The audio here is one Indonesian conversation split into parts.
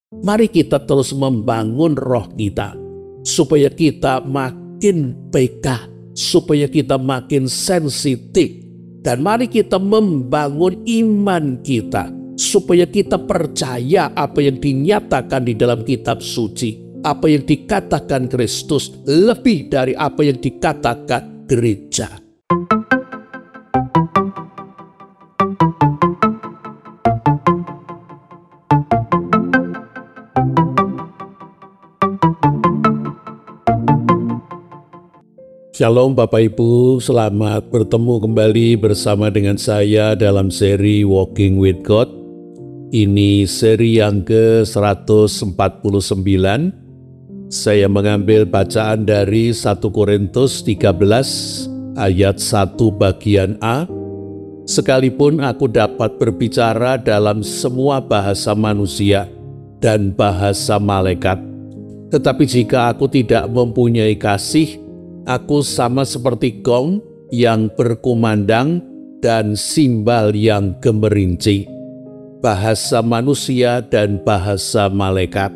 Mari kita terus membangun roh kita, supaya kita makin peka, supaya kita makin sensitif. Dan mari kita membangun iman kita, supaya kita percaya apa yang dinyatakan di dalam kitab suci. Apa yang dikatakan Kristus lebih dari apa yang dikatakan gereja. Shalom Bapak Ibu, selamat bertemu kembali bersama dengan saya dalam seri Walking with God. Ini seri yang ke-149. Saya mengambil bacaan dari 1 Korintus 13 ayat 1 bagian A. Sekalipun aku dapat berbicara dalam semua bahasa manusia dan bahasa malaikat, tetapi jika aku tidak mempunyai kasih, aku sama seperti gong yang berkumandang dan simbal yang gemerinci. Bahasa manusia dan bahasa malaikat.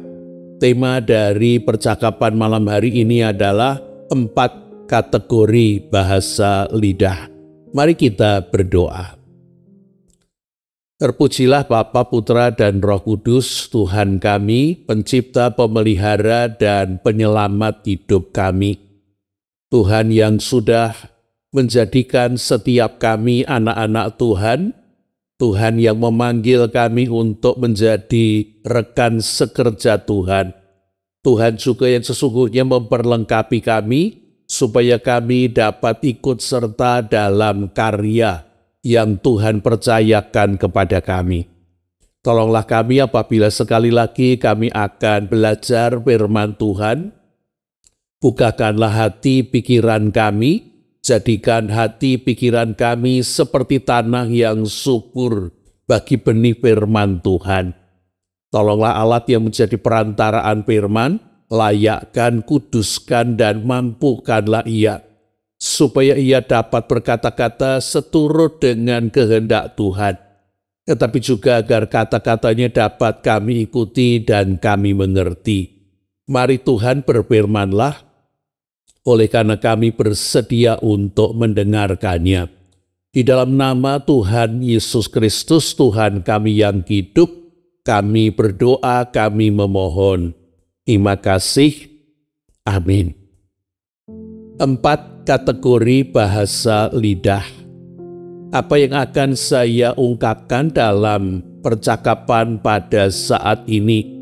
Tema dari percakapan malam hari ini adalah 4 kategori bahasa lidah. Mari kita berdoa. Terpujilah Bapa, Putra, dan Roh Kudus, Tuhan kami, pencipta, pemelihara, dan penyelamat hidup kami. Tuhan yang sudah menjadikan setiap kami anak-anak Tuhan, Tuhan yang memanggil kami untuk menjadi rekan sekerja Tuhan. Tuhan juga yang sesungguhnya memperlengkapi kami, supaya kami dapat ikut serta dalam karya yang Tuhan percayakan kepada kami. Tolonglah kami apabila sekali lagi kami akan belajar firman Tuhan. Bukakanlah hati pikiran kami, jadikan hati pikiran kami seperti tanah yang subur bagi benih firman Tuhan. Tolonglah alat yang menjadi perantaraan firman, layakkan, kuduskan, dan mampukanlah ia, supaya ia dapat berkata-kata seturut dengan kehendak Tuhan, tetapi juga agar kata-katanya dapat kami ikuti dan kami mengerti. Mari Tuhan berfirmanlah, oleh karena kami bersedia untuk mendengarkannya. Di dalam nama Tuhan Yesus Kristus, Tuhan kami yang hidup, kami berdoa, kami memohon. Terima kasih. Amin. 4 kategori bahasa lidah. Apa yang akan saya ungkapkan dalam percakapan pada saat ini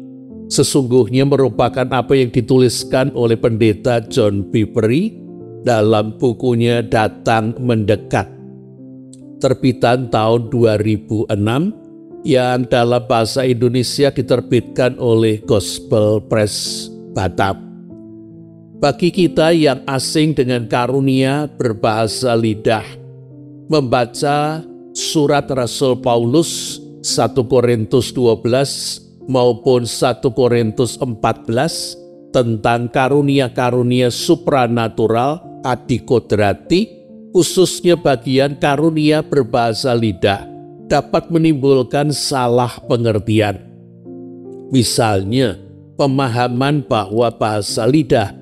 sesungguhnya merupakan apa yang dituliskan oleh pendeta John Piperry dalam bukunya Datang Mendekat, terbitan tahun 2006, yang dalam bahasa Indonesia diterbitkan oleh Gospel Press Batam. Bagi kita yang asing dengan karunia berbahasa lidah, membaca surat Rasul Paulus 1 Korintus 12 maupun 1 Korintus 14 tentang karunia-karunia supranatural adikodrati, khususnya bagian karunia berbahasa lidah, dapat menimbulkan salah pengertian. Misalnya, pemahaman bahwa bahasa lidah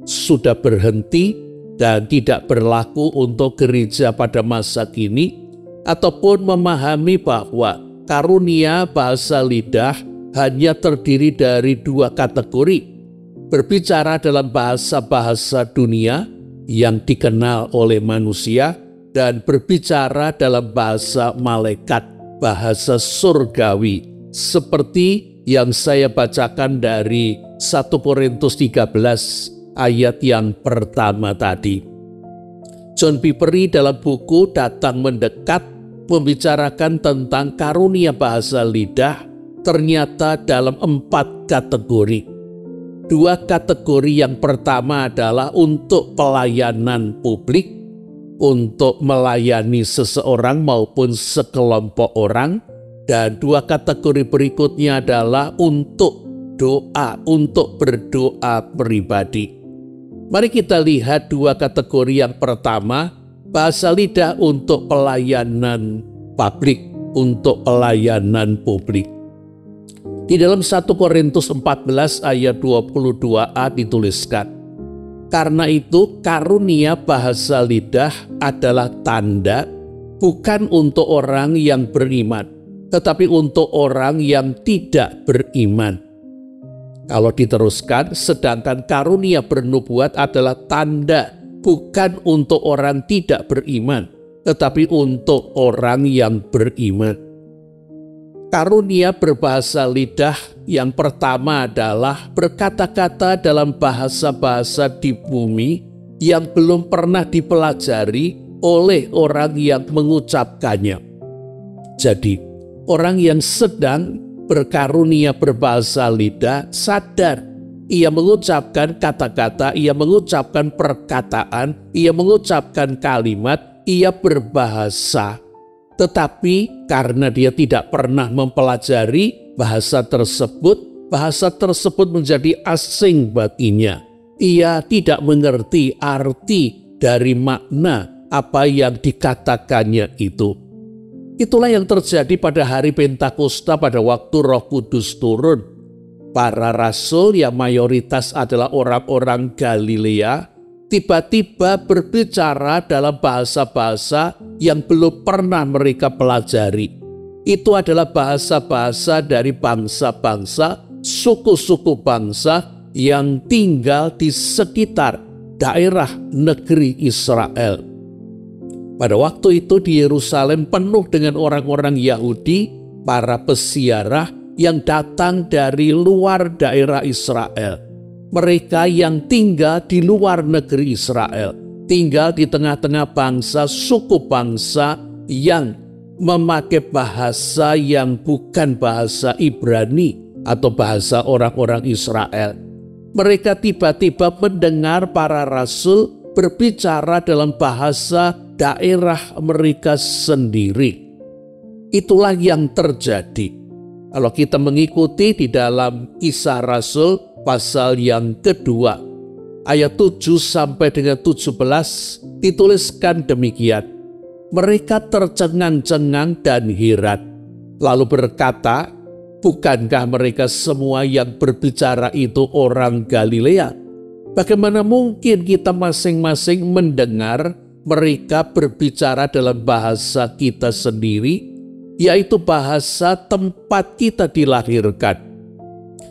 sudah berhenti dan tidak berlaku untuk gereja pada masa kini, ataupun memahami bahwa karunia bahasa lidah hanya terdiri dari 2 kategori, berbicara dalam bahasa-bahasa dunia yang dikenal oleh manusia dan berbicara dalam bahasa malaikat, bahasa surgawi, seperti yang saya bacakan dari 1 Korintus 13 ayat yang pertama tadi. John Piperry dalam buku Datang Mendekat membicarakan tentang karunia bahasa lidah ternyata dalam 4 kategori. 2 kategori yang pertama adalah untuk pelayanan publik, untuk melayani seseorang maupun sekelompok orang, dan 2 kategori berikutnya adalah untuk doa, untuk berdoa pribadi. Mari kita lihat 2 kategori yang pertama, bahasa lidah untuk pelayanan publik, untuk pelayanan publik. Di dalam 1 Korintus 14 ayat 22a dituliskan, "Karena itu karunia bahasa lidah adalah tanda bukan untuk orang yang beriman, tetapi untuk orang yang tidak beriman." Kalau diteruskan, sedangkan karunia bernubuat adalah tanda bukan untuk orang tidak beriman, tetapi untuk orang yang beriman. Karunia berbahasa lidah yang pertama adalah berkata-kata dalam bahasa-bahasa di bumi yang belum pernah dipelajari oleh orang yang mengucapkannya. Jadi, orang yang sedang berkarunia berbahasa lidah sadar ia mengucapkan kata-kata, ia mengucapkan perkataan, ia mengucapkan kalimat, ia berbahasa. Tetapi karena dia tidak pernah mempelajari bahasa tersebut menjadi asing baginya. Ia tidak mengerti arti dari makna apa yang dikatakannya itu. Itulah yang terjadi pada hari Pentakosta pada waktu Roh Kudus turun. Para rasul yang mayoritas adalah orang-orang Galilea tiba-tiba berbicara dalam bahasa-bahasa yang belum pernah mereka pelajari. Itu adalah bahasa-bahasa dari bangsa-bangsa, suku-suku bangsa yang tinggal di sekitar daerah negeri Israel. Pada waktu itu di Yerusalem penuh dengan orang-orang Yahudi, para peziarah yang datang dari luar daerah Israel. Mereka yang tinggal di luar negeri Israel, tinggal di tengah-tengah bangsa, suku bangsa yang memakai bahasa yang bukan bahasa Ibrani atau bahasa orang-orang Israel. Mereka tiba-tiba mendengar para rasul berbicara dalam bahasa daerah mereka sendiri. Itulah yang terjadi. Kalau kita mengikuti di dalam Kisah Rasul pasal yang kedua, ayat 7 sampai dengan 17 dituliskan demikian. Mereka tercengang-cengang dan heran, lalu berkata, "Bukankah mereka semua yang berbicara itu orang Galilea? Bagaimana mungkin kita masing-masing mendengar mereka berbicara dalam bahasa kita sendiri, yaitu bahasa tempat kita dilahirkan?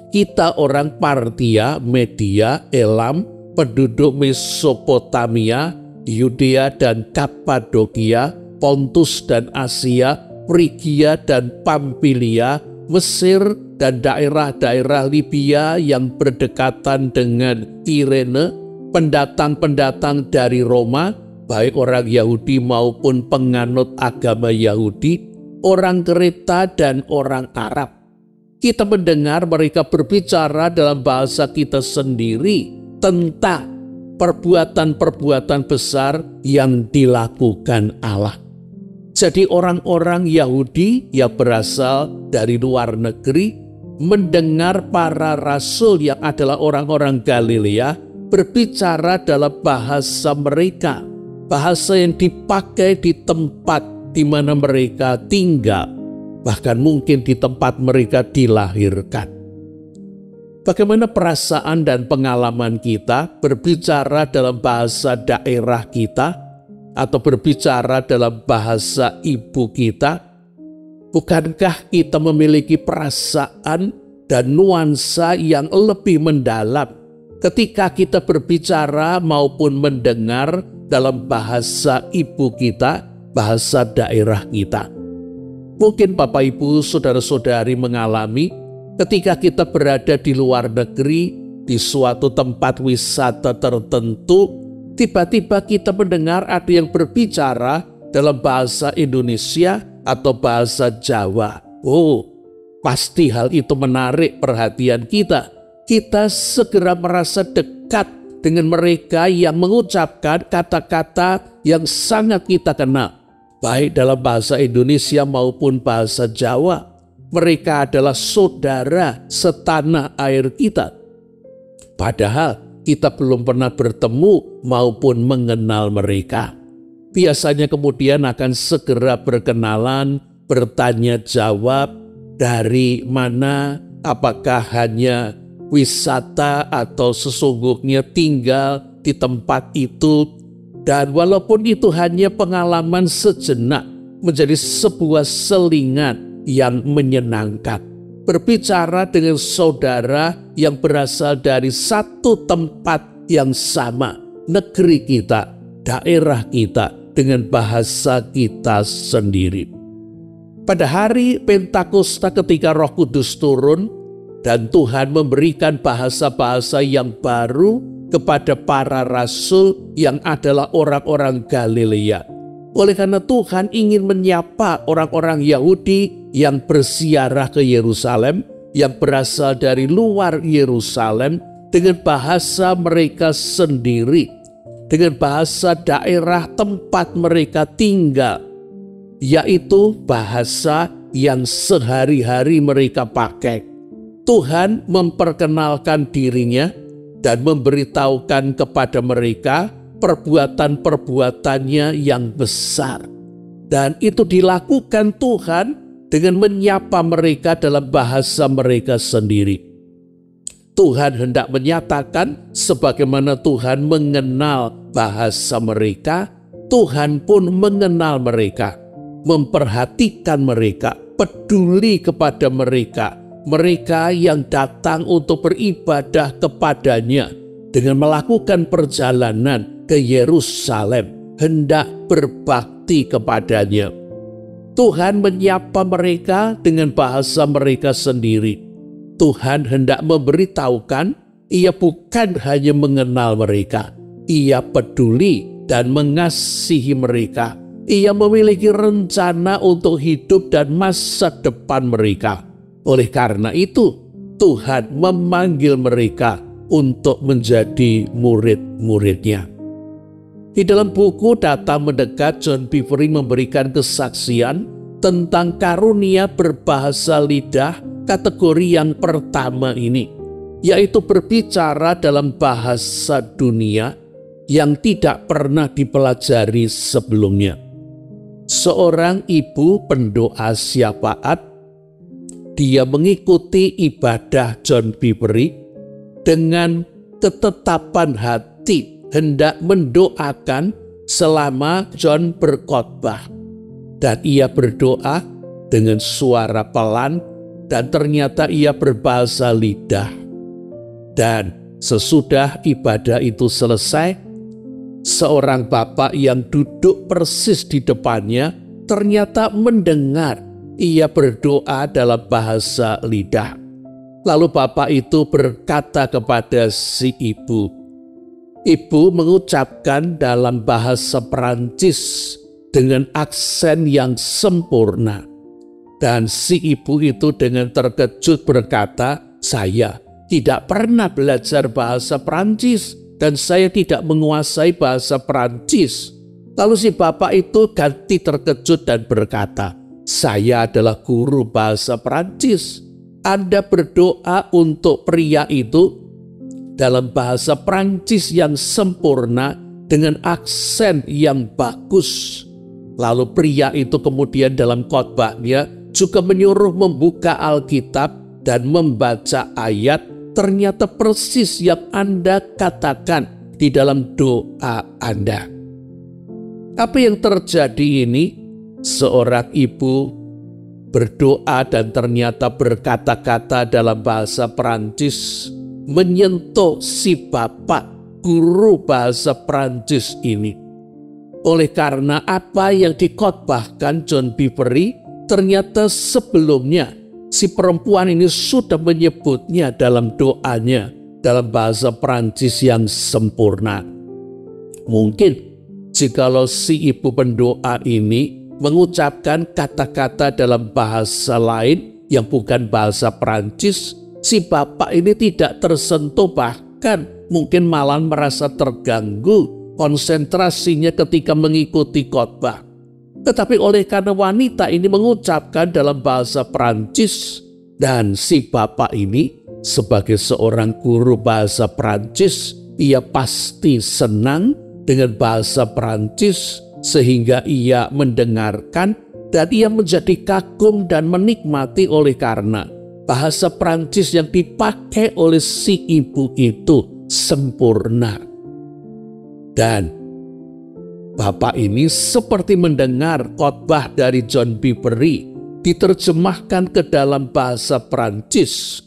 Kita orang Partia, Media, Elam, penduduk Mesopotamia, Yudea dan Kapadokia, Pontus dan Asia, Frigia dan Pamfilia, Mesir dan daerah-daerah Libya yang berdekatan dengan Kirene, pendatang-pendatang dari Roma, baik orang Yahudi maupun penganut agama Yahudi, orang Kreta dan orang Arab. Kita mendengar mereka berbicara dalam bahasa kita sendiri tentang perbuatan-perbuatan besar yang dilakukan Allah." Jadi orang-orang Yahudi yang berasal dari luar negeri mendengar para rasul yang adalah orang-orang Galilea berbicara dalam bahasa mereka, bahasa yang dipakai di tempat di mana mereka tinggal, bahkan mungkin di tempat mereka dilahirkan. Bagaimana perasaan dan pengalaman kita berbicara dalam bahasa daerah kita atau berbicara dalam bahasa ibu kita? Bukankah kita memiliki perasaan dan nuansa yang lebih mendalam ketika kita berbicara maupun mendengar dalam bahasa ibu kita, bahasa daerah kita? Mungkin Bapak Ibu saudara-saudari mengalami ketika kita berada di luar negeri, di suatu tempat wisata tertentu, tiba-tiba kita mendengar ada yang berbicara dalam bahasa Indonesia atau bahasa Jawa. Oh, pasti hal itu menarik perhatian kita. Kita segera merasa dekat dengan mereka yang mengucapkan kata-kata yang sangat kita kenal, baik dalam bahasa Indonesia maupun bahasa Jawa. Mereka adalah saudara setanah air kita. Padahal kita belum pernah bertemu maupun mengenal mereka. Biasanya kemudian akan segera berkenalan, bertanya jawab, dari mana, apakah hanya wisata atau sesungguhnya tinggal di tempat itu, dan walaupun itu hanya pengalaman sejenak, menjadi sebuah selingan yang menyenangkan. Berbicara dengan saudara yang berasal dari satu tempat yang sama, negeri kita, daerah kita, dengan bahasa kita sendiri. Pada hari Pentakosta ketika Roh Kudus turun dan Tuhan memberikan bahasa-bahasa yang baru kepada para rasul yang adalah orang-orang Galilea. Oleh karena Tuhan ingin menyapa orang-orang Yahudi yang berziarah ke Yerusalem, yang berasal dari luar Yerusalem dengan bahasa mereka sendiri, dengan bahasa daerah tempat mereka tinggal, yaitu bahasa yang sehari-hari mereka pakai. Tuhan memperkenalkan dirinya dan memberitahukan kepada mereka perbuatan-perbuatannya yang besar. Dan itu dilakukan Tuhan dengan menyapa mereka dalam bahasa mereka sendiri. Tuhan hendak menyatakan sebagaimana Tuhan mengenal bahasa mereka, Tuhan pun mengenal mereka, memperhatikan mereka, peduli kepada mereka, mereka yang datang untuk beribadah kepadanya dengan melakukan perjalanan ke Yerusalem, hendak berbakti kepadanya. Tuhan menyapa mereka dengan bahasa mereka sendiri. Tuhan hendak memberitahukan, Ia bukan hanya mengenal mereka, Ia peduli dan mengasihi mereka. Ia memiliki rencana untuk hidup dan masa depan mereka. Oleh karena itu, Tuhan memanggil mereka untuk menjadi murid-muridnya. Di dalam buku Datang Mendekat, John Bevere memberikan kesaksian tentang karunia berbahasa lidah kategori yang pertama ini, yaitu berbicara dalam bahasa dunia yang tidak pernah dipelajari sebelumnya. Seorang ibu pendoa syafaat, dia mengikuti ibadah John Bevere dengan ketetapan hati hendak mendoakan selama John berkhotbah. Dan ia berdoa dengan suara pelan dan ternyata ia berbahasa lidah. Dan sesudah ibadah itu selesai, seorang bapak yang duduk persis di depannya ternyata mendengar ia berdoa dalam bahasa lidah. Lalu bapak itu berkata kepada si ibu, ibu mengucapkan dalam bahasa Perancis dengan aksen yang sempurna. Dan si ibu itu dengan terkejut berkata, saya tidak pernah belajar bahasa Perancis dan saya tidak menguasai bahasa Perancis. Lalu si bapak itu ganti terkejut dan berkata, saya adalah guru bahasa Perancis. Anda berdoa untuk pria itu dalam bahasa Perancis yang sempurna dengan aksen yang bagus. Lalu pria itu kemudian dalam khotbahnya juga menyuruh membuka Alkitab dan membaca ayat, ternyata persis yang Anda katakan di dalam doa Anda. Apa yang terjadi ini? Seorang ibu berdoa dan ternyata berkata-kata dalam bahasa Perancis menyentuh si bapak guru bahasa Perancis ini. Oleh karena apa yang dikhotbahkan John Bevere, ternyata sebelumnya si perempuan ini sudah menyebutnya dalam doanya dalam bahasa Perancis yang sempurna. Mungkin jikalau si ibu pendoa ini mengucapkan kata-kata dalam bahasa lain yang bukan bahasa Perancis, si bapak ini tidak tersentuh, bahkan mungkin malah merasa terganggu konsentrasinya ketika mengikuti khotbah. Tetapi oleh karena wanita ini mengucapkan dalam bahasa Perancis, dan si bapak ini sebagai seorang guru bahasa Perancis, ia pasti senang dengan bahasa Perancis, sehingga ia mendengarkan dan ia menjadi kagum dan menikmati oleh karena Bahasa Prancis yang dipakai oleh si ibu itu sempurna. Dan Bapak ini seperti mendengar khotbah dari John Biberi diterjemahkan ke dalam bahasa Prancis.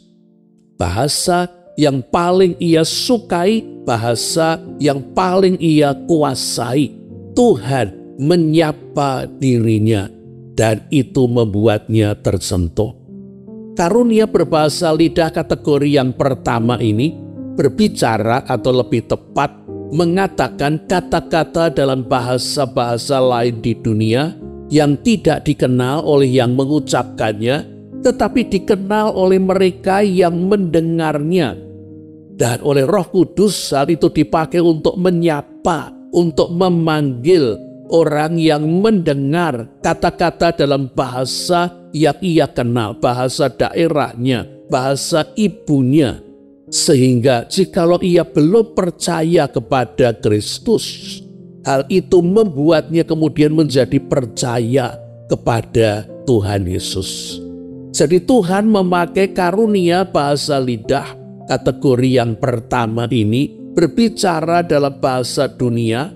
Bahasa yang paling ia sukai, bahasa yang paling ia kuasai. Tuhan menyapa dirinya dan itu membuatnya tersentuh. Karunia berbahasa lidah kategori yang pertama ini berbicara atau lebih tepat mengatakan kata-kata dalam bahasa-bahasa lain di dunia yang tidak dikenal oleh yang mengucapkannya, tetapi dikenal oleh mereka yang mendengarnya. Dan oleh Roh Kudus hal itu dipakai untuk menyapa, untuk memanggil orang yang mendengar kata-kata dalam bahasa yang ia kenal, bahasa daerahnya, bahasa ibunya. Sehingga jikalau ia belum percaya kepada Kristus, hal itu membuatnya kemudian menjadi percaya kepada Tuhan Yesus. Jadi Tuhan memakai karunia bahasa lidah kategori yang pertama ini berbicara dalam bahasa dunia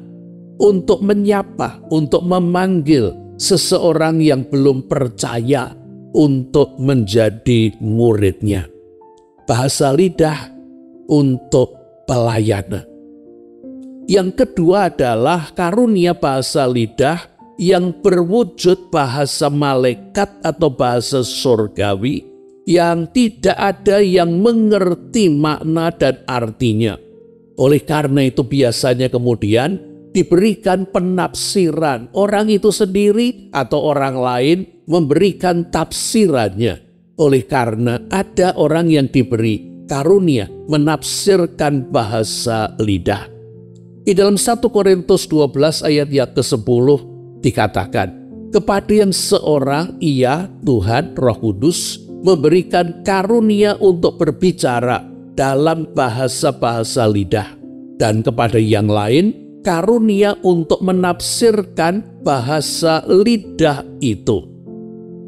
untuk menyapa, untuk memanggil seseorang yang belum percaya untuk menjadi muridnya. Bahasa lidah untuk pelayanan. Yang kedua adalah karunia bahasa lidah yang berwujud bahasa malaikat atau bahasa surgawi yang tidak ada yang mengerti makna dan artinya. Oleh karena itu biasanya kemudian diberikan penafsiran. Orang itu sendiri atau orang lain memberikan tafsirannya. Oleh karena ada orang yang diberi karunia menafsirkan bahasa lidah. Di dalam 1 Korintus 12 ayat yang ke-10 dikatakan, kepada yang seorang ia, Tuhan, Roh Kudus, memberikan karunia untuk berbicara dalam bahasa-bahasa lidah. Dan kepada yang lain, karunia untuk menafsirkan bahasa lidah itu.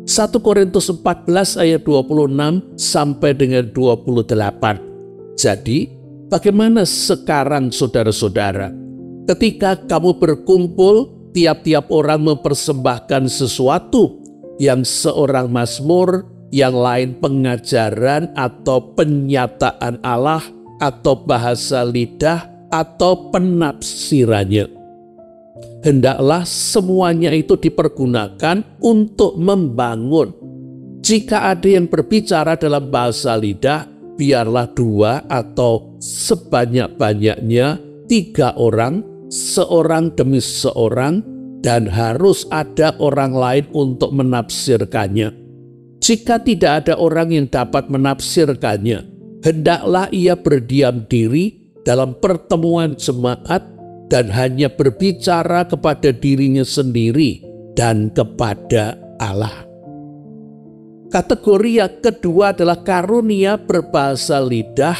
1 Korintus 14 ayat 26 sampai dengan 28. Jadi, bagaimana sekarang saudara-saudara? Ketika kamu berkumpul, tiap-tiap orang mempersembahkan sesuatu, yang seorang mazmur, yang lain pengajaran atau penyataan Allah, atau bahasa lidah, atau penafsirannya. Hendaklah semuanya itu dipergunakan untuk membangun. Jika ada yang berbicara dalam bahasa lidah, biarlah 2 atau sebanyak-banyaknya 3 orang, seorang demi seorang, dan harus ada orang lain untuk menafsirkannya. Jika tidak ada orang yang dapat menafsirkannya, hendaklah ia berdiam diri dalam pertemuan jemaat dan hanya berbicara kepada dirinya sendiri dan kepada Allah. Kategori yang kedua adalah karunia berbahasa lidah,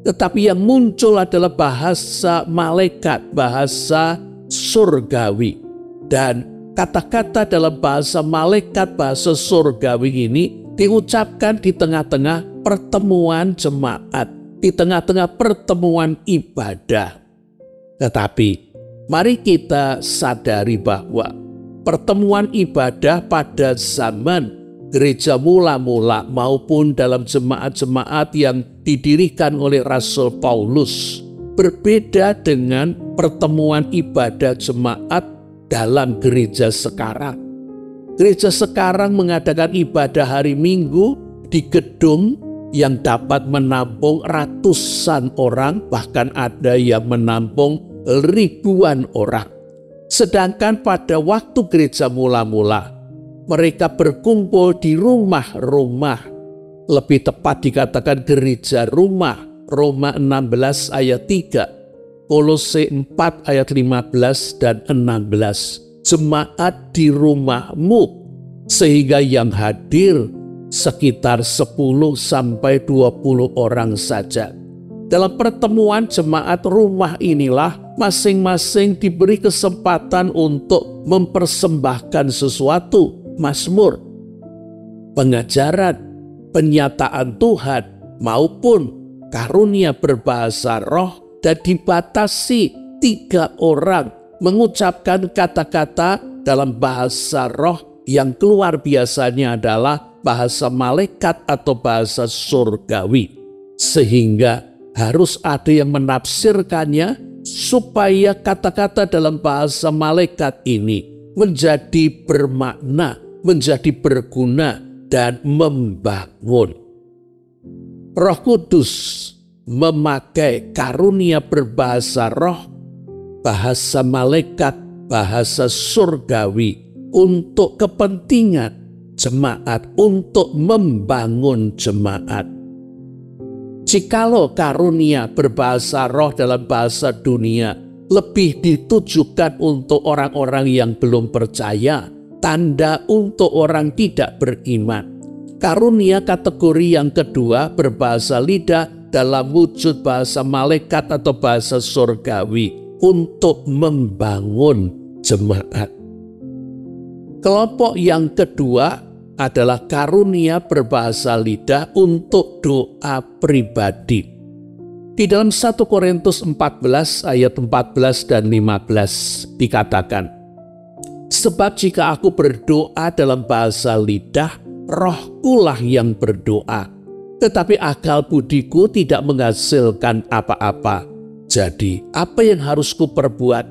tetapi yang muncul adalah bahasa malaikat, bahasa surgawi. Dan kata-kata dalam bahasa malaikat, bahasa surgawi ini diucapkan di tengah-tengah pertemuan jemaat, di tengah-tengah pertemuan ibadah. Tetapi mari kita sadari bahwa pertemuan ibadah pada zaman gereja mula-mula maupun dalam jemaat-jemaat yang didirikan oleh Rasul Paulus berbeda dengan pertemuan ibadah jemaat dalam gereja sekarang. Gereja sekarang mengadakan ibadah hari Minggu di gedung yang dapat menampung ratusan orang, bahkan ada yang menampung ribuan orang. Sedangkan pada waktu gereja mula-mula, mereka berkumpul di rumah-rumah. Lebih tepat dikatakan gereja rumah. Roma 16 ayat 3, Kolose 4 ayat 15 dan 16. Jemaat di rumahmu, sehingga yang hadir sekitar 10 sampai 20 orang saja. Dalam pertemuan jemaat rumah inilah masing-masing diberi kesempatan untuk mempersembahkan sesuatu, mazmur, pengajaran, penyataan Tuhan maupun karunia berbahasa roh, dan dibatasi 3 orang mengucapkan kata-kata dalam bahasa roh yang keluar biasanya adalah bahasa malaikat atau bahasa surgawi. Sehingga harus ada yang menafsirkannya supaya kata-kata dalam bahasa malaikat ini menjadi bermakna, menjadi berguna, dan membangun. Roh Kudus memakai karunia berbahasa roh, bahasa malaikat, bahasa surgawi untuk kepentingan jemaat, untuk membangun jemaat. Jikalau karunia berbahasa roh dalam bahasa dunia lebih ditujukan untuk orang-orang yang belum percaya, tanda untuk orang tidak beriman. Karunia kategori yang kedua berbahasa lidah dalam wujud bahasa malaikat atau bahasa surgawi untuk membangun jemaat. Kelompok yang kedua adalah karunia berbahasa lidah untuk doa pribadi. Di dalam 1 Korintus 14 ayat 14 dan 15 dikatakan, "Sebab jika aku berdoa dalam bahasa lidah, rohkulah yang berdoa, tetapi akal budiku tidak menghasilkan apa-apa. Jadi apa yang harus kuperbuat?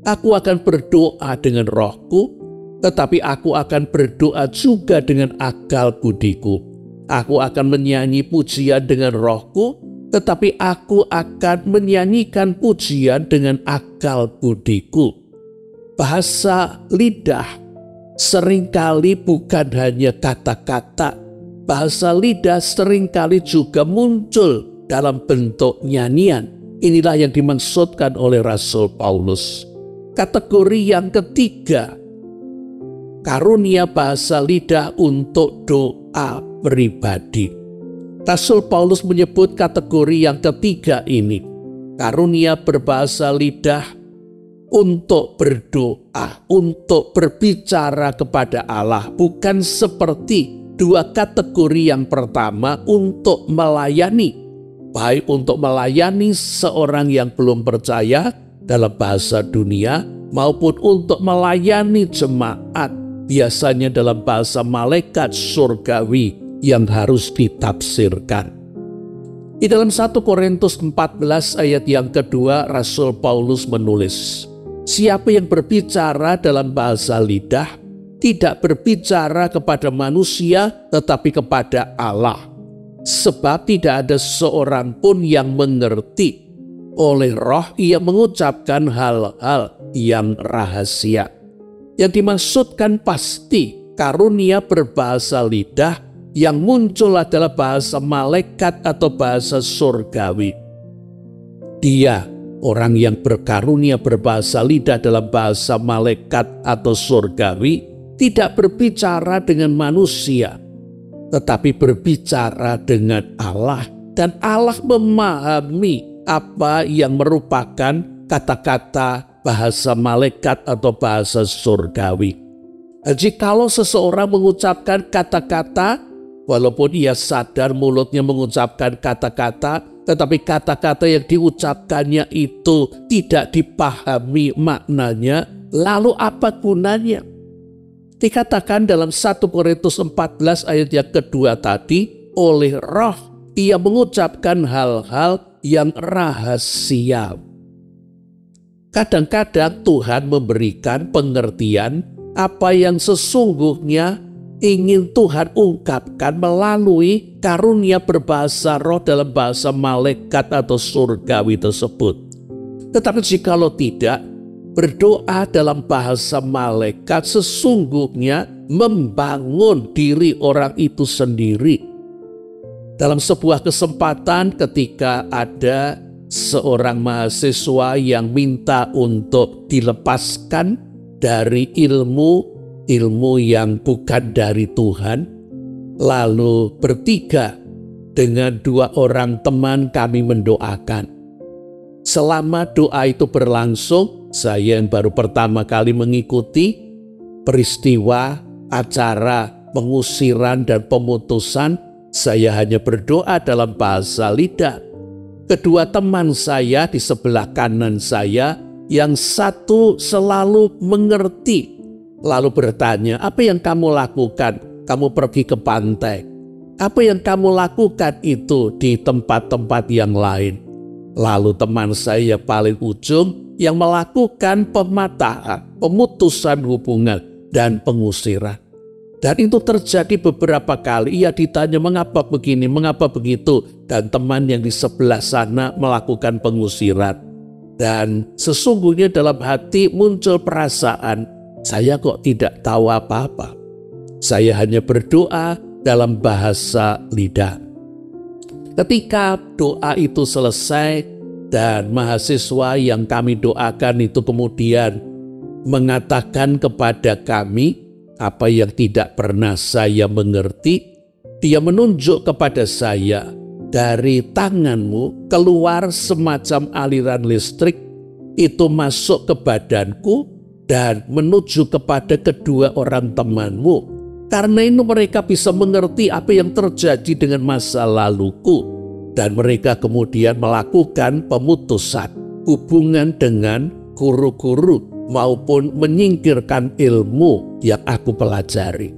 Aku akan berdoa dengan rohku, tetapi aku akan berdoa juga dengan akal budiku. Aku akan menyanyi pujian dengan rohku, tetapi aku akan menyanyikan pujian dengan akal budiku." Bahasa lidah seringkali bukan hanya kata-kata. Bahasa lidah seringkali juga muncul dalam bentuk nyanyian. Inilah yang dimaksudkan oleh Rasul Paulus. Kategori yang ketiga, karunia bahasa lidah untuk doa pribadi. Rasul Paulus menyebut kategori yang ketiga ini, karunia berbahasa lidah untuk berdoa, untuk berbicara kepada Allah, bukan seperti 2 kategori yang pertama untuk melayani, baik untuk melayani seorang yang belum percaya dalam bahasa dunia maupun untuk melayani jemaat, biasanya dalam bahasa malaikat surgawi yang harus ditafsirkan. Di dalam 1 Korintus 14 ayat yang kedua, Rasul Paulus menulis, "Siapa yang berbicara dalam bahasa lidah tidak berbicara kepada manusia tetapi kepada Allah, sebab tidak ada seorang pun yang mengerti. Oleh roh ia mengucapkan hal-hal yang rahasia." Yang dimaksudkan pasti karunia berbahasa lidah yang muncul adalah bahasa malaikat atau bahasa surgawi. Dia, orang yang berkarunia berbahasa lidah dalam bahasa malaikat atau surgawi, tidak berbicara dengan manusia, tetapi berbicara dengan Allah. Dan Allah memahami apa yang merupakan kata-kata bahasa malaikat atau bahasa surgawi. Jikalau seseorang mengucapkan kata-kata, walaupun ia sadar mulutnya mengucapkan kata-kata, tetapi kata-kata yang diucapkannya itu tidak dipahami maknanya, lalu apa gunanya? Dikatakan dalam 1 Korintus 14 ayat yang kedua tadi, oleh roh ia mengucapkan hal-hal yang rahasia. Kadang-kadang Tuhan memberikan pengertian apa yang sesungguhnya ingin Tuhan ungkapkan melalui karunia berbahasa roh dalam bahasa malaikat atau surgawi tersebut. Tetapi jikalau tidak, berdoa dalam bahasa malaikat sesungguhnya membangun diri orang itu sendiri. Dalam sebuah kesempatan ketika ada seorang mahasiswa yang minta untuk dilepaskan dari ilmu yang bukan dari Tuhan, lalu bertiga dengan 2 orang teman kami mendoakan. Selama doa itu berlangsung, saya yang baru pertama kali mengikuti peristiwa acara pengusiran dan pemutusan Saya hanya berdoa dalam bahasa lidah. Kedua teman saya di sebelah kanan saya, yang satu selalu mengerti, lalu bertanya, "Apa yang kamu lakukan? Kamu pergi ke pantai. Apa yang kamu lakukan itu di tempat-tempat yang lain?" Lalu teman saya paling ujung yang melakukan pematahan, pemutusan hubungan, dan pengusiran. Dan itu terjadi beberapa kali. Ia ditanya, "Mengapa begini, mengapa begitu?" Dan teman yang di sebelah sana melakukan pengusiran. Dan sesungguhnya dalam hati muncul perasaan, saya kok tidak tahu apa-apa. Saya hanya berdoa dalam bahasa lidah. Ketika doa itu selesai dan mahasiswa yang kami doakan itu kemudian mengatakan kepada kami apa yang tidak pernah saya mengerti, dia menunjuk kepada saya, "Dari tanganmu keluar semacam aliran listrik, itu masuk ke badanku dan menuju kepada kedua orang temanmu. Karena itu mereka bisa mengerti apa yang terjadi dengan masa laluku." Dan mereka kemudian melakukan pemutusan hubungan dengan guru-guru maupun menyingkirkan ilmu yang aku pelajari.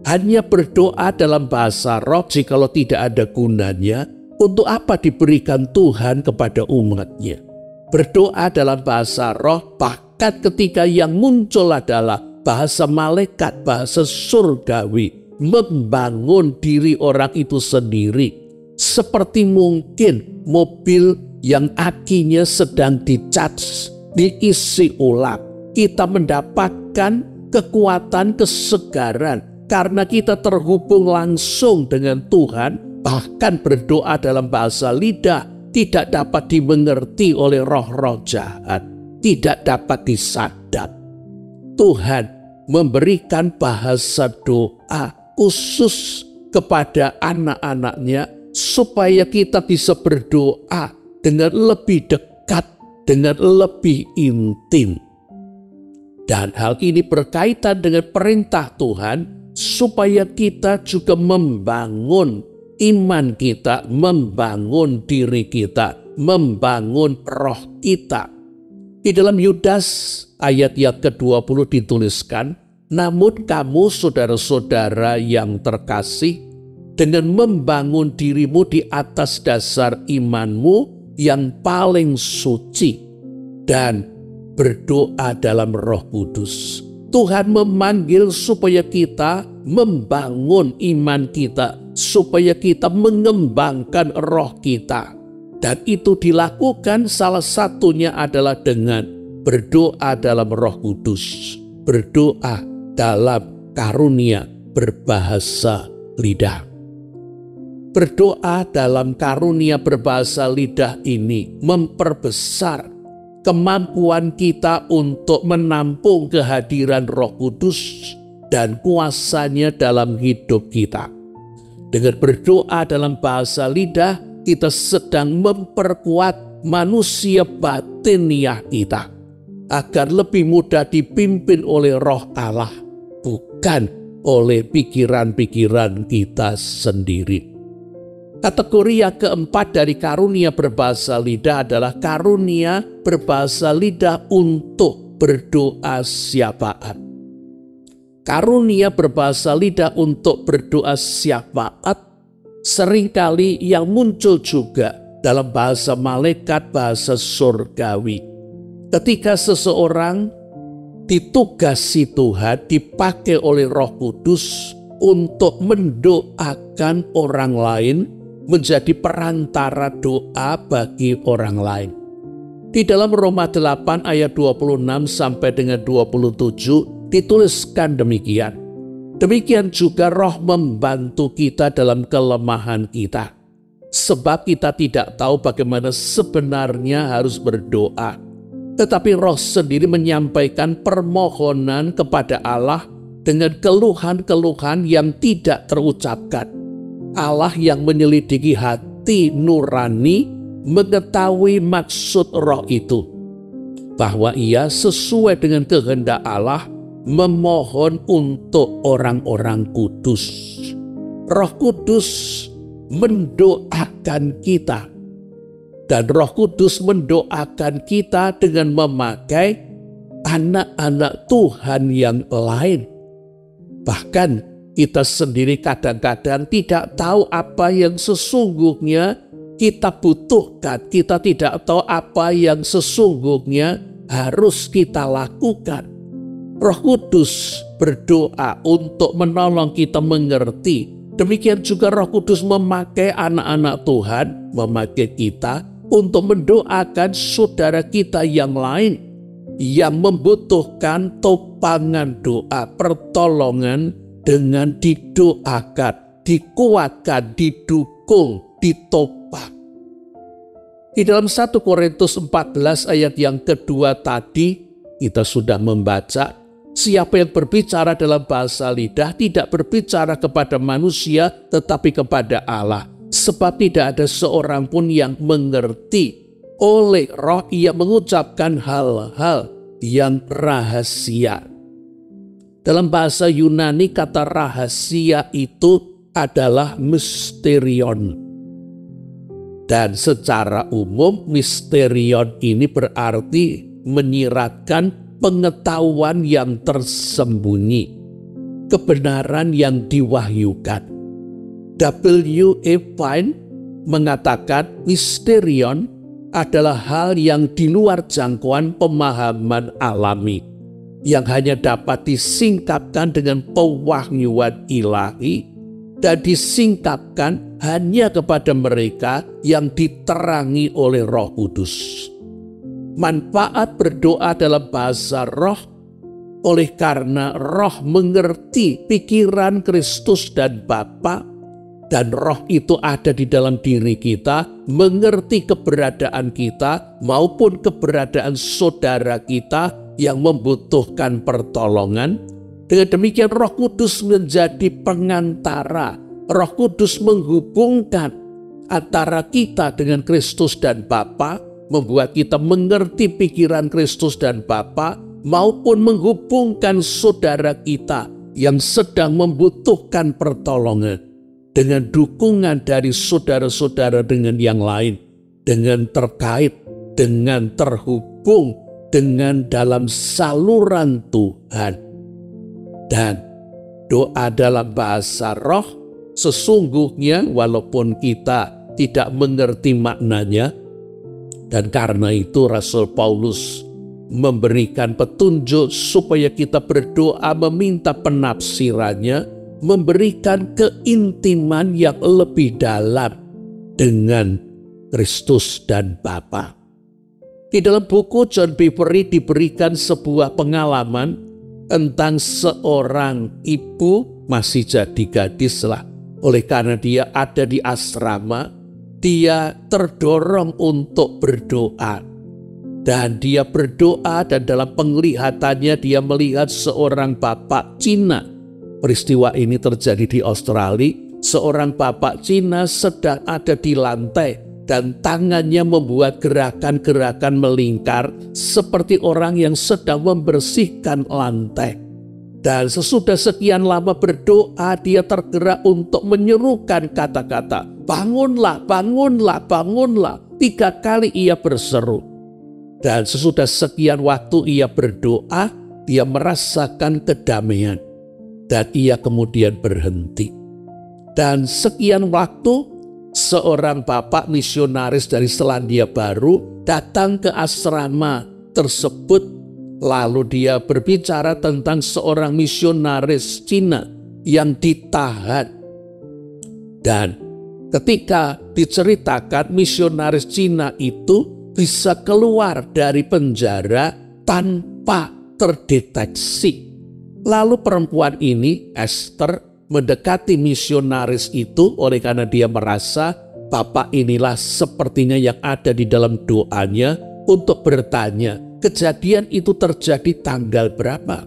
Hanya berdoa dalam bahasa roh jikalau tidak ada gunanya, untuk apa diberikan Tuhan kepada umatnya? Berdoa dalam bahasa roh bahkan ketika yang muncul adalah bahasa malaikat, bahasa surgawi, membangun diri orang itu sendiri. Seperti mungkin mobil yang akinya sedang dicas, diisi ulang. Kita mendapatkan kekuatan, kesegaran karena kita terhubung langsung dengan Tuhan. Bahkan berdoa dalam bahasa lidah tidak dapat dimengerti oleh roh-roh jahat, tidak dapat disadap. Tuhan memberikan bahasa doa khusus kepada anak-anaknya supaya kita bisa berdoa dengan lebih dekat, dengan lebih intim. Dan hal ini berkaitan dengan perintah Tuhan supaya kita juga membangun iman kita, membangun diri kita, membangun roh kita. Di dalam Yudas ayat yang ke-20 dituliskan, "Namun kamu saudara-saudara yang terkasih, dengan membangun dirimu di atas dasar imanmu yang paling suci dan berdoa dalam Roh Kudus." Tuhan memanggil supaya kita membangun iman kita, supaya kita mengembangkan roh kita. Dan itu dilakukan salah satunya adalah dengan berdoa dalam Roh Kudus, berdoa dalam karunia berbahasa lidah. Berdoa dalam karunia berbahasa lidah ini memperbesar kemampuan kita untuk menampung kehadiran Roh Kudus dan kuasanya dalam hidup kita. Dengan berdoa dalam bahasa lidah, kita sedang memperkuat manusia batiniah kita agar lebih mudah dipimpin oleh Roh Allah, bukan oleh pikiran-pikiran kita sendiri. Kategori yang keempat dari karunia berbahasa lidah adalah karunia berbahasa lidah untuk berdoa syafaat. Karunia berbahasa lidah untuk berdoa syafaat seringkali yang muncul juga dalam bahasa malaikat, bahasa surgawi. Ketika seseorang ditugasi Tuhan, dipakai oleh Roh Kudus untuk mendoakan orang lain, menjadi perantara doa bagi orang lain. Di dalam Roma 8 ayat 26 sampai dengan 27 dituliskan demikian. Demikian juga Roh membantu kita dalam kelemahan kita. Sebab kita tidak tahu bagaimana sebenarnya harus berdoa. Tetapi Roh sendiri menyampaikan permohonan kepada Allah dengan keluhan-keluhan yang tidak terucapkan. Allah yang menyelidiki hati nurani mengetahui maksud Roh itu, bahwa Ia sesuai dengan kehendak Allah memohon untuk orang-orang kudus. Roh Kudus mendoakan kita. Dan Roh Kudus mendoakan kita dengan memakai anak-anak Tuhan yang lain. Bahkan kita sendiri kadang-kadang tidak tahu apa yang sesungguhnya kita butuhkan. Kita tidak tahu apa yang sesungguhnya harus kita lakukan. Roh Kudus berdoa untuk menolong kita mengerti. Demikian juga Roh Kudus memakai anak-anak Tuhan, memakai kita untuk mendoakan saudara kita yang lain yang membutuhkan topangan doa, pertolongan dengan didoakan, dikuatkan, didukung, ditopang. Di dalam 1 Korintus 14 ayat yang kedua tadi kita sudah membaca, siapa yang berbicara dalam bahasa lidah tidak berbicara kepada manusia tetapi kepada Allah. Sebab tidak ada seorang pun yang mengerti. Oleh Roh ia mengucapkan hal-hal yang rahasia. Dalam bahasa Yunani kata rahasia itu adalah mysterion. Dan secara umum mysterion ini berarti menyiratkan pengetahuan yang tersembunyi, kebenaran yang diwahyukan. W.E. Pine mengatakan mysterion adalah hal yang di luar jangkauan pemahaman alami, yang hanya dapat disingkapkan dengan pewahyuan ilahi dan disingkapkan hanya kepada mereka yang diterangi oleh Roh Kudus. Manfaat berdoa dalam bahasa roh, oleh karena roh mengerti pikiran Kristus dan Bapa, dan roh itu ada di dalam diri kita, mengerti keberadaan kita maupun keberadaan saudara kita yang membutuhkan pertolongan. Dengan demikian Roh Kudus menjadi pengantara. Roh Kudus menghubungkan antara kita dengan Kristus dan Bapa, membuat kita mengerti pikiran Kristus dan Bapa, maupun menghubungkan saudara kita yang sedang membutuhkan pertolongan dengan dukungan dari saudara-saudara dengan yang lain, dengan terkait, dengan terhubung, dengan dalam saluran Tuhan. Dan doa dalam bahasa roh sesungguhnya walaupun kita tidak mengerti maknanya, dan karena itu Rasul Paulus memberikan petunjuk supaya kita berdoa meminta penafsirannya, memberikan keintiman yang lebih dalam dengan Kristus dan Bapa. Di dalam buku John Bevere diberikan sebuah pengalaman tentang seorang ibu, masih jadi gadis lah. Oleh karena dia ada di asrama, dia terdorong untuk berdoa. Dan dia berdoa dan dalam penglihatannya dia melihat seorang bapak Cina. Peristiwa ini terjadi di Australia. Seorang bapak Cina sedang ada di lantai dan tangannya membuat gerakan-gerakan melingkar seperti orang yang sedang membersihkan lantai. Dan sesudah sekian lama berdoa, dia tergerak untuk menyerukan kata-kata, "Bangunlah, bangunlah, bangunlah." 3 kali ia berseru. Dan sesudah sekian waktu ia berdoa, dia merasakan kedamaian. Dan ia kemudian berhenti. Dan sekian waktu, seorang bapak misionaris dari Selandia Baru datang ke asrama tersebut. Lalu dia berbicara tentang seorang misionaris Cina yang ditahan. Dan ketika diceritakan misionaris Cina itu bisa keluar dari penjara tanpa terdeteksi. Lalu perempuan ini, Esther, mendekati misionaris itu oleh karena dia merasa bapak inilah sepertinya yang ada di dalam doanya untuk bertanya, kejadian itu terjadi tanggal berapa?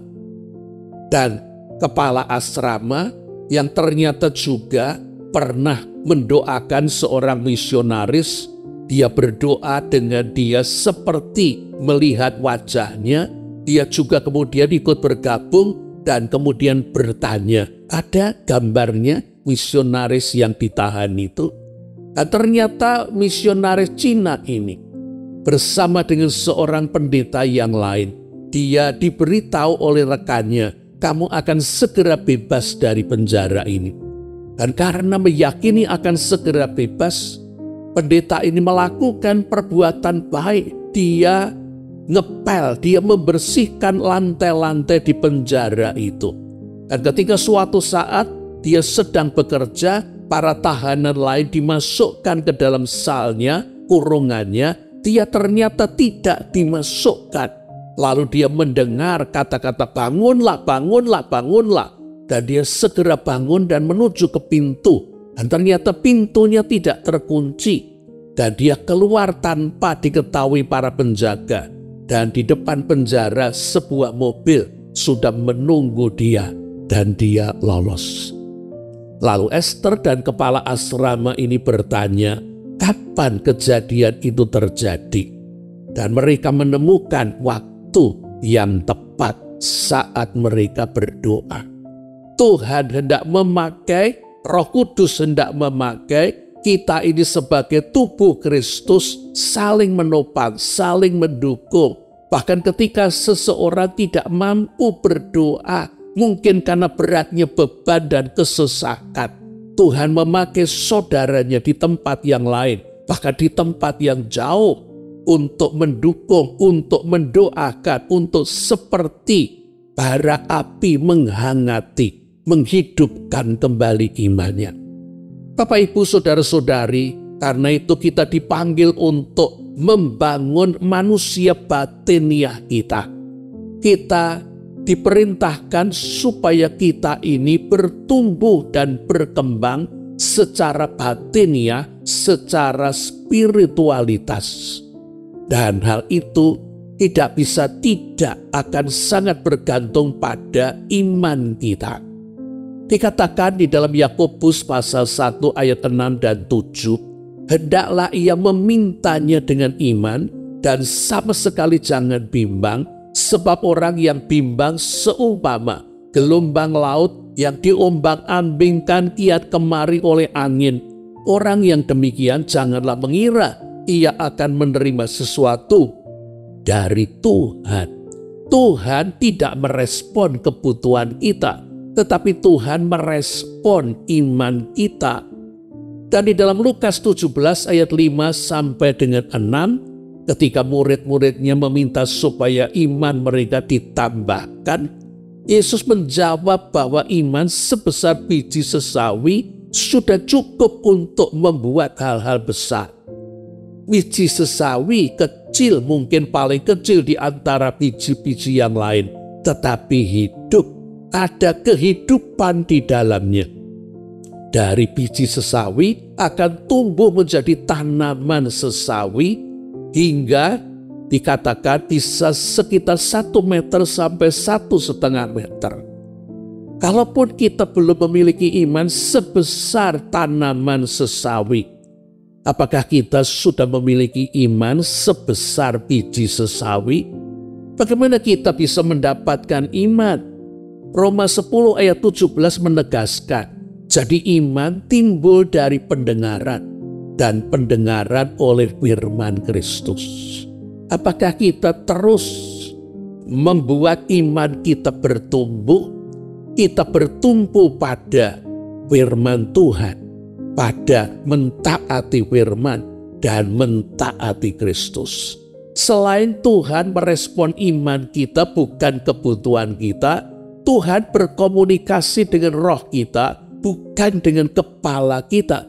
Dan kepala asrama yang ternyata juga pernah mendoakan seorang misionaris, dia berdoa dengan dia seperti melihat wajahnya, dia juga kemudian ikut bergabung dan kemudian bertanya, ada gambarnya, misionaris yang ditahan itu. Dan ternyata misionaris Cina ini bersama dengan seorang pendeta yang lain, dia diberitahu oleh rekannya, kamu akan segera bebas dari penjara ini. Dan karena meyakini akan segera bebas, pendeta ini melakukan perbuatan baik. Dia ngepel, dia membersihkan lantai-lantai di penjara itu. Dan ketika suatu saat dia sedang bekerja, para tahanan lain dimasukkan ke dalam salnya, kurungannya, dia ternyata tidak dimasukkan. Lalu dia mendengar kata-kata bangunlah, bangunlah, bangunlah. Dan dia segera bangun dan menuju ke pintu. Dan ternyata pintunya tidak terkunci. Dan dia keluar tanpa diketahui para penjaga. Dan di depan penjara sebuah mobil sudah menunggu dia. Dan dia lolos. Lalu Esther dan kepala asrama ini bertanya, kapan kejadian itu terjadi? Dan mereka menemukan waktu yang tepat saat mereka berdoa. Tuhan hendak memakai, Roh Kudus hendak memakai kita ini sebagai tubuh Kristus, saling menopang, saling mendukung. Bahkan ketika seseorang tidak mampu berdoa, mungkin karena beratnya beban dan kesesakan, Tuhan memakai saudaranya di tempat yang lain, bahkan di tempat yang jauh, untuk mendukung, untuk mendoakan, untuk seperti bara api menghangati, menghidupkan kembali imannya. Bapak, Ibu, saudara-saudari, karena itu kita dipanggil untuk membangun manusia batiniah kita. Kita diperintahkan supaya kita ini bertumbuh dan berkembang secara batiniah, secara spiritualitas. Dan hal itu tidak bisa tidak akan sangat bergantung pada iman kita. Dikatakan di dalam Yakobus pasal 1 ayat 6 dan 7, hendaklah ia memintanya dengan iman dan sama sekali jangan bimbang, sebab orang yang bimbang seumpama gelombang laut yang diombang-ambingkan kiat kemari oleh angin. Orang yang demikian janganlah mengira ia akan menerima sesuatu dari Tuhan. Tuhan tidak merespon kebutuhan kita, tetapi Tuhan merespon iman kita. Dan di dalam Lukas 17 ayat 5 sampai dengan 6, ketika murid-muridnya meminta supaya iman mereka ditambahkan, Yesus menjawab bahwa iman sebesar biji sesawi sudah cukup untuk membuat hal-hal besar. Biji sesawi kecil, mungkin paling kecil di antara biji-biji yang lain, tetapi hidup, ada kehidupan di dalamnya. Dari biji sesawi akan tumbuh menjadi tanaman sesawi hingga dikatakan bisa sekitar 1 meter sampai 1,5 meter. Kalaupun kita belum memiliki iman sebesar tanaman sesawi, apakah kita sudah memiliki iman sebesar biji sesawi? Bagaimana kita bisa mendapatkan iman? Roma 10 ayat 17 menegaskan, jadi iman timbul dari pendengaran, dan pendengaran oleh firman Kristus. Apakah kita terus membuat iman kita bertumbuh? Kita bertumpu pada firman Tuhan, pada mentaati firman dan mentaati Kristus. Selain Tuhan merespon iman kita, bukan kebutuhan kita, Tuhan berkomunikasi dengan roh kita, bukan dengan kepala kita.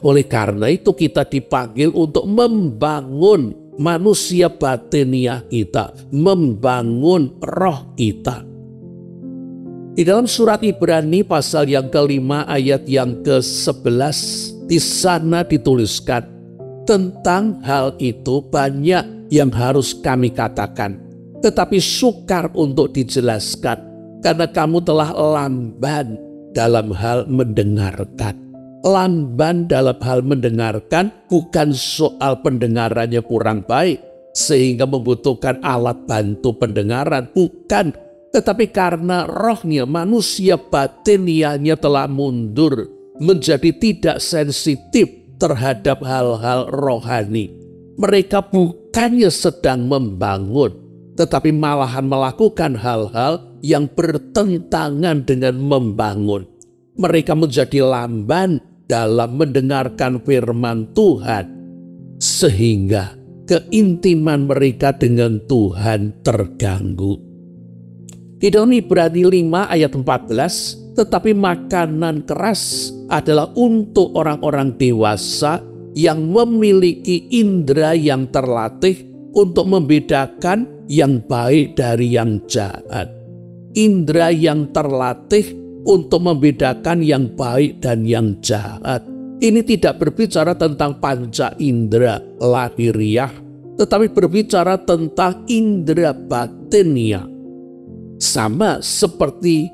Oleh karena itu kita dipanggil untuk membangun manusia batiniah kita, membangun roh kita. Di dalam surat Ibrani pasal yang ke-5 ayat yang ke-11, di sana dituliskan, tentang hal itu banyak yang harus kami katakan, tetapi sukar untuk dijelaskan, karena kamu telah lamban dalam hal mendengarkan. Lamban dalam hal mendengarkan bukan soal pendengarannya kurang baik, sehingga membutuhkan alat bantu pendengaran, bukan. tetapi karena rohnya, manusia batiniahnya telah mundur, menjadi tidak sensitif terhadap hal-hal rohani. Mereka bukannya sedang membangun, tetapi malahan melakukan hal-hal yang bertentangan dengan membangun. Mereka menjadi lamban dalam mendengarkan firman Tuhan, sehingga keintiman mereka dengan Tuhan terganggu. Di dalam Ibrani 5 ayat 14, tetapi makanan keras adalah untuk orang-orang dewasa yang memiliki indera yang terlatih untuk membedakan yang baik dari yang jahat. Indera yang terlatih untuk membedakan yang baik dan yang jahat. Ini tidak berbicara tentang panca indera lahiriah, tetapi berbicara tentang indera batiniah. Sama seperti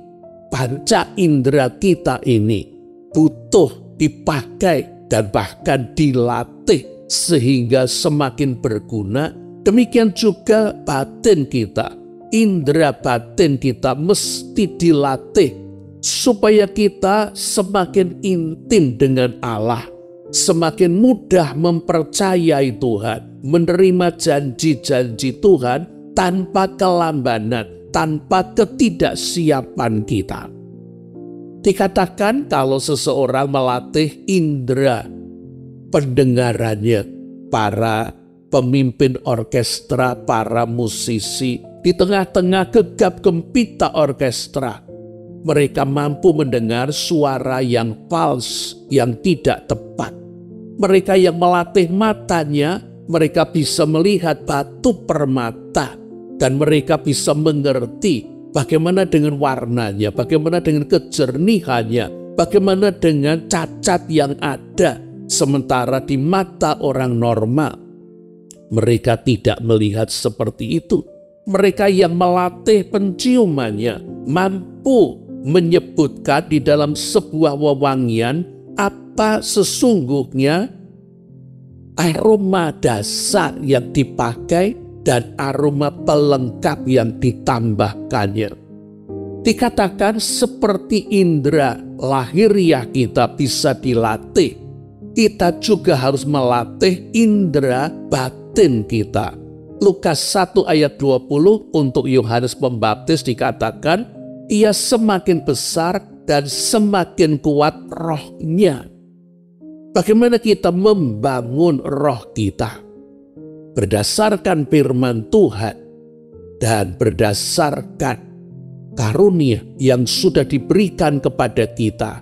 panca indera kita ini butuh dipakai dan bahkan dilatih sehingga semakin berguna. Demikian juga batin kita, indera batin kita mesti dilatih supaya kita semakin intim dengan Allah, semakin mudah mempercayai Tuhan, menerima janji-janji Tuhan tanpa kelambanan, tanpa ketidaksiapan kita. Dikatakan kalau seseorang melatih indera pendengarannya, para pemimpin orkestra, para musisi, di tengah-tengah gegap gempita orkestra, mereka mampu mendengar suara yang fals, yang tidak tepat. Mereka yang melatih matanya, mereka bisa melihat batu permata, dan mereka bisa mengerti bagaimana dengan warnanya, bagaimana dengan kejernihannya, bagaimana dengan cacat yang ada. Sementara di mata orang normal, mereka tidak melihat seperti itu. Mereka yang melatih penciumannya mampu menyebutkan di dalam sebuah wewangian apa sesungguhnya aroma dasar yang dipakai dan aroma pelengkap yang ditambahkannya. Dikatakan seperti indera lahiriah kita bisa dilatih, kita juga harus melatih indera batin kita. Lukas 1 ayat 20 untuk Yohanes Pembaptis dikatakan, ia semakin besar dan semakin kuat rohnya. Bagaimana kita membangun roh kita? Berdasarkan firman Tuhan dan berdasarkan karunia yang sudah diberikan kepada kita,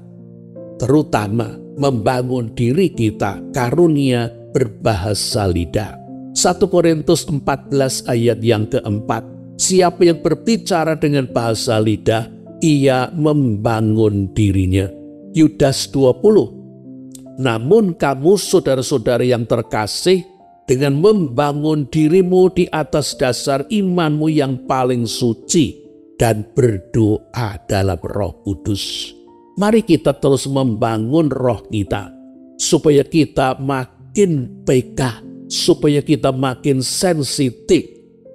terutama membangun diri kita, karunia berbahasa lidah. 1 Korintus 14 ayat yang keempat, siapa yang berbicara dengan bahasa lidah, ia membangun dirinya. Yudas 20, namun kamu saudara-saudara yang terkasih, dengan membangun dirimu di atas dasar imanmu yang paling suci dan berdoa dalam Roh Kudus. Mari kita terus membangun roh kita supaya kita makin peka, supaya kita makin sensitif,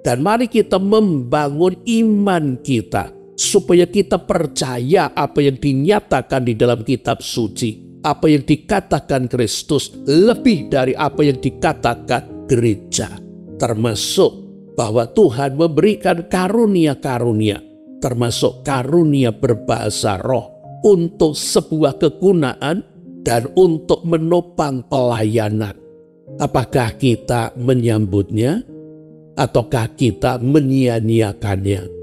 dan mari kita membangun iman kita supaya kita percaya apa yang dinyatakan di dalam kitab suci, apa yang dikatakan Kristus lebih dari apa yang dikatakan gereja, termasuk bahwa Tuhan memberikan karunia-karunia, termasuk karunia berbahasa roh untuk sebuah kegunaan dan untuk menopang pelayanan. Apakah kita menyambutnya ataukah kita menyia-nyiakannya?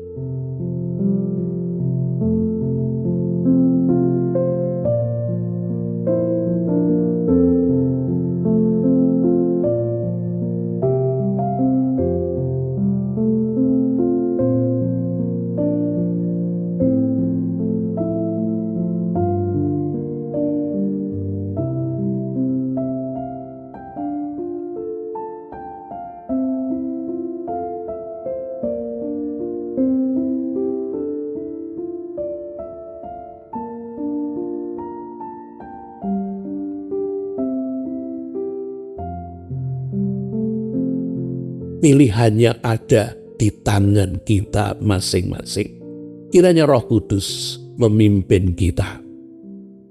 Pilihannya ada di tangan kita masing-masing. Kiranya Roh Kudus memimpin kita.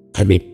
Kami